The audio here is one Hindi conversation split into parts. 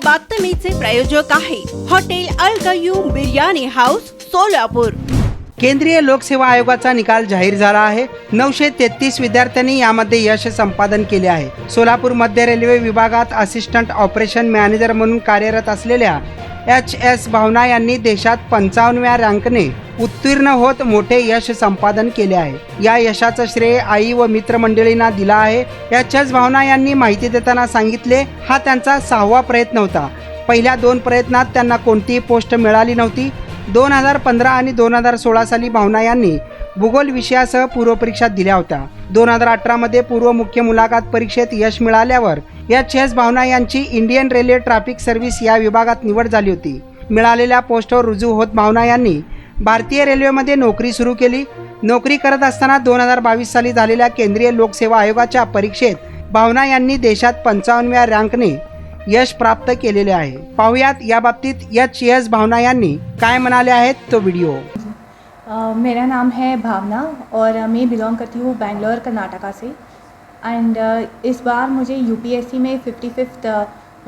बातमीचे प्रायोजक आहे हॉटेल अल गयूम बिर्याणी हाऊस सोलापूर। केंद्रीय लोकसेवा आयोगाचा निकाल जाहीर झाला आहे। 933 विद्यार्थ्यांनी यामध्ये यश संपादन केले आहे। सोलापूर मध्य रेल्वे विभागात असिस्टंट ऑपरेशन मॅनेजर म्हणून कार्यरत असलेल्या HS भावना यांनी देशात 55व्या रँकने उत्तीर्ण होत मोठे यश संपादन केले आहे। या यशाचं श्रेय आई व मित्रमंडळींना दिला आहे। HS भावना यांनी माहिती देताना सांगितले, हा त्यांचा 6वा प्रयत्न होता। पहिल्या 2 प्रयत्नात त्यांना कोणतीही पोस्ट मिळाली नव्हती। 2015 आणि 2016 साली भावना यांनी भूगोल विषयासह पूर्वपरीक्षा दिल्या होत्या। 2018 मध्ये पूर्व मुख्य मुलाखत परीक्षेत यश मिळाल्यावर HS भावना यांची इंडियन रेल्वे ट्रॅफिक सर्व्हिस या विभागात निवड झाली होती। मिळालेल्या पोस्टवर रुजू होत भावना यांनी भारतीय रेल्वेमध्ये नोकरी सुरू केली। नोकरी करत असताना 2022 साली झालेल्या केंद्रीय लोकसेवा आयोगाच्या परीक्षेत भावना यांनी देशात 55व्या रँकने यश प्राप्त केलेले आहे। पाहुयात या बाबतीत HS भावना यांनी काय म्हणाले आहेत तो व्हिडिओ। मेरा नाम है भावना और मैं बिलोंग करती हूँ बेंगलोर कर्नाटका से। एंड इस बार मुझे UPSC में 55th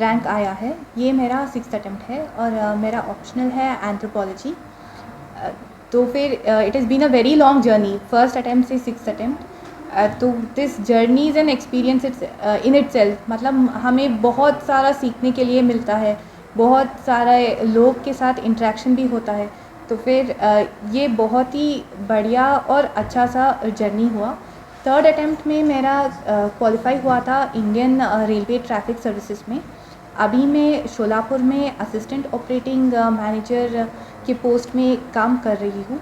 रैंक आया है। ये मेरा 6th अटैम्प्ट है और मेरा ऑप्शनल है एंथ्रोपोलॉजी। तो फिर it has been a very long journey, first attempt से 6th अटैम्प्ट। तो this journey is an experience in itself. मतलब हमें बहुत सारा सीखने के लिए मिलता है, बहुत सारे लोग के साथ इंटरेक्शन भी होता है। तो फिर ये बहुत ही बढ़िया और अच्छा सा जर्नी हुआ। 3rd अटैम्प्ट में मेरा क्वालिफाई हुआ था इंडियन रेलवे ट्रैफिक सर्विसेज में। अभी मैं शोलापुर में असिस्टेंट ऑपरेटिंग मैनेजर के पोस्ट में काम कर रही हूँ।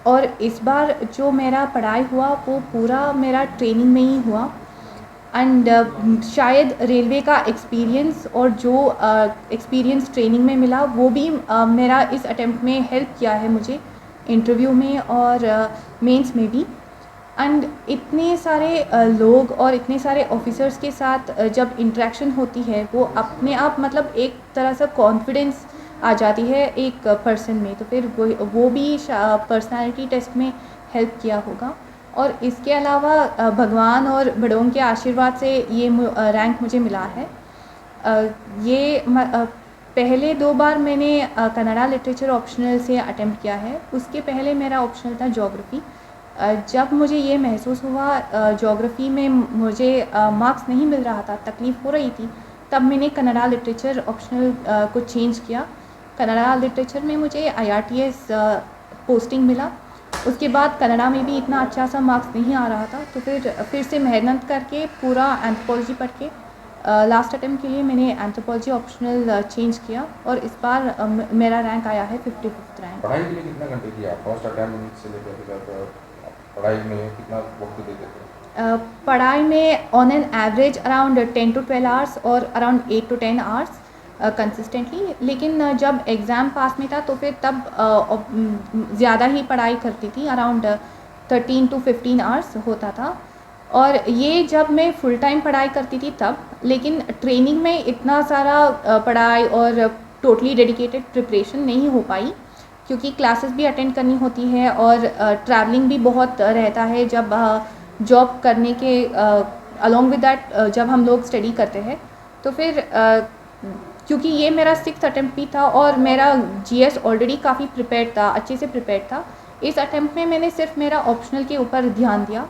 और इस बार जो मेरा पढ़ाई हुआ वो पूरा मेरा ट्रेनिंग में ही हुआ। एंड शायद रेलवे का एक्सपीरियंस और जो एक्सपीरियंस ट्रेनिंग में मिला वो भी मेरा इस अटेम्प्ट में हेल्प किया है मुझे इंटरव्यू में और मेंस में भी। एंड इतने सारे लोग और इतने सारे ऑफिसर्स के साथ जब इंटरेक्शन होती है वो अपने आप मतलब एक तरह से कॉन्फिडेंस आ जाती है एक पर्सन में। तो फिर वो भी पर्सनालिटी टेस्ट में हेल्प किया होगा। और इसके अलावा भगवान और बड़ों के आशीर्वाद से ये रैंक मुझे मिला है। ये पहले 2 बार मैंने कन्नड़ा लिटरेचर ऑप्शनल से अटेम्प्ट किया है। उसके पहले मेरा ऑप्शनल था ज्योग्राफ़ी। जब मुझे ये महसूस हुआ ज्योग्राफ़ी में मुझे मार्क्स नहीं मिल रहा था, तकलीफ़ हो रही थी, तब मैंने कन्नड़ा लिटरेचर ऑप्शनल को चेंज किया। कन्नड़ा लिटरेचर में मुझे IRTS पोस्टिंग मिला। उसके बाद कन्नड़ा में भी इतना अच्छा सा मार्क्स नहीं आ रहा था, तो फिर से मेहनत करके पूरा एंथ्रोपोलॉजी पढ़ के लास्ट अटेम्प्ट के लिए मैंने एंथ्रोपोलॉजी ऑप्शनल चेंज किया और इस बार मेरा रैंक आया है 55th रैंक। पढ़ाई के लिए कितना घंटे दिया? फर्स्ट अटेम्प्ट से लेकर पढ़ाई में कितना वक्त देते थे? पढ़ाई में on an average around 10 to 12 hours और अराउंड 8 to 10 आवर्स कंसिस्टेंटली। लेकिन जब एग्ज़ाम पास में था तो फिर तब ज़्यादा ही पढ़ाई करती थी, अराउंड 13 to 15 आवर्स होता था। और ये जब मैं फुल टाइम पढ़ाई करती थी तब, लेकिन ट्रेनिंग में इतना सारा पढ़ाई और टोटली डेडिकेटेड प्रिपरेशन नहीं हो पाई, क्योंकि क्लासेस भी अटेंड करनी होती है और ट्रैवलिंग भी बहुत रहता है जब जॉब करने के अलॉन्ग विद दैट जब हम लोग स्टडी करते हैं। तो फिर क्योंकि ये मेरा 6th अटेम्प्ट भी था और मेरा GS ऑलरेडी काफ़ी प्रिपेयर्ड था, अच्छे से प्रिपेयर्ड था, इस अटेम्प्ट में मैंने सिर्फ मेरा ऑप्शनल के ऊपर ध्यान दिया।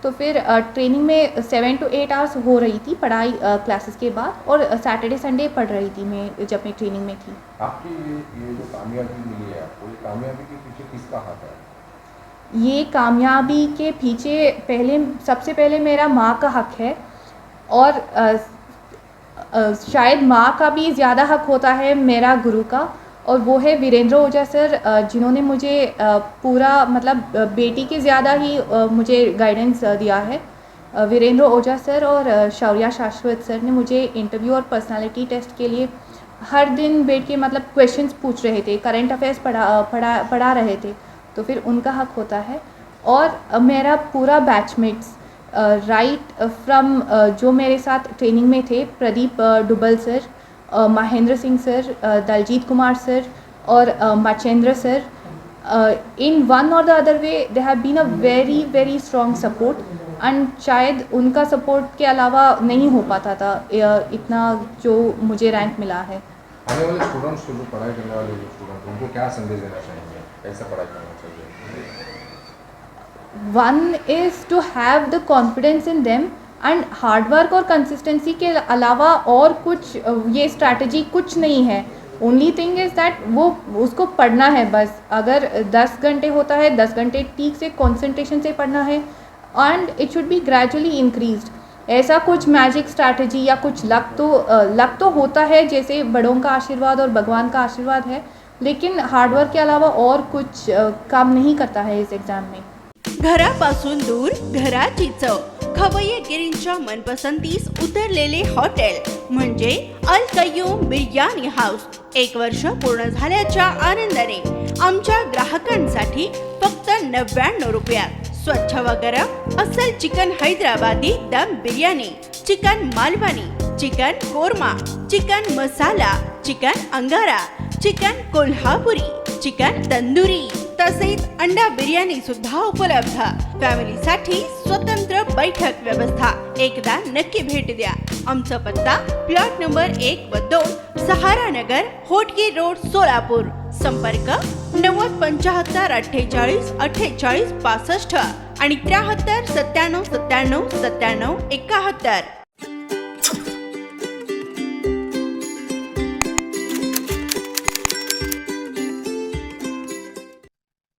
तो फिर ट्रेनिंग में 7 to 8 आवर्स हो रही थी पढ़ाई क्लासेस के बाद, और सैटरडे संडे पढ़ रही थी मैं जब मैं ट्रेनिंग में थी। आपकी ये जो कामयाबी मिली है आपको, ये कामयाबी के पीछे किसका हाथ है? ये कामयाबी के पीछे सबसे पहले मेरा माँ का हक है, और शायद माँ का भी ज़्यादा हक होता है मेरा गुरु का, और वो है वीरेंद्र ओझा सर, जिन्होंने मुझे पूरा मतलब बेटी के ज़्यादा ही मुझे गाइडेंस दिया है। वीरेंद्र ओझा सर और शौर्या शाश्वत सर ने मुझे इंटरव्यू और पर्सनालिटी टेस्ट के लिए हर दिन बैठ के मतलब क्वेश्चंस पूछ रहे थे, करंट अफेयर्स पढ़ा रहे थे। तो फिर उनका हक होता है। और मेरा पूरा बैचमेट्स राइट फ्रॉम जो मेरे साथ ट्रेनिंग में थे, Pradeep Dubal sir, Mahendra Singh sir, Daljit Kumar sir और Machendra sir, in one or the other way they have been a very strong support and शायद उनका सपोर्ट के अलावा नहीं हो पाता था इतना जो मुझे रैंक मिला है। आने वाले स्टूडेंट्स को, जो पढ़ाई करने वाले जो स्टूडेंट, उनको क्या संदेश देना चाहेंगे, कैसे पढ़ाई करना चाहिए? One is to have the confidence in them and hard work और कंसिस्टेंसी के अलावा और कुछ ये स्ट्रैटेजी कुछ नहीं है। ओनली थिंग इज़ दैट वो उसको पढ़ना है बस। अगर 10 घंटे होता है 10 घंटे ठीक से कंसंट्रेशन से पढ़ना है and it should be gradually increased. ऐसा कुछ मैजिक स्ट्रैटेजी या कुछ लक तो होता है, जैसे बड़ों का आशीर्वाद और भगवान का आशीर्वाद है, लेकिन हार्डवर्क के अलावा और कुछ काम नहीं करता है इस एग्ज़ाम में। घरापासून दूर घराची चव, खवय्येगिरींच्या मनपसंतीस उतरलेले हॉटेल म्हणजे अल कय्यूम बिर्याणी हाऊस। 1 वर्ष पूर्ण झाल्याच्या आनंदाने आमच्या ग्राहकांसाठी फक्त 99 रुपयात स्वच्छ व गरम अस्सल chicken Hyderabadi dum biryani, chicken Malvani, chicken korma, chicken masala, chicken angara, chicken Kolhapuri, chicken tandoori तसेच अंडा बिर्याणी सुद्धा उपलब्ध। फॅमिलीसाठी स्वतंत्र बैठक व्यवस्था। एकदा नक्की भेट द्या। आमचा पत्ता प्लॉट नंबर 1 व 2, सहारा नगर, होटगी रोड, सोलापूर। संपर्क 90 75 48 48 65 आणि 73 97 97 97 71।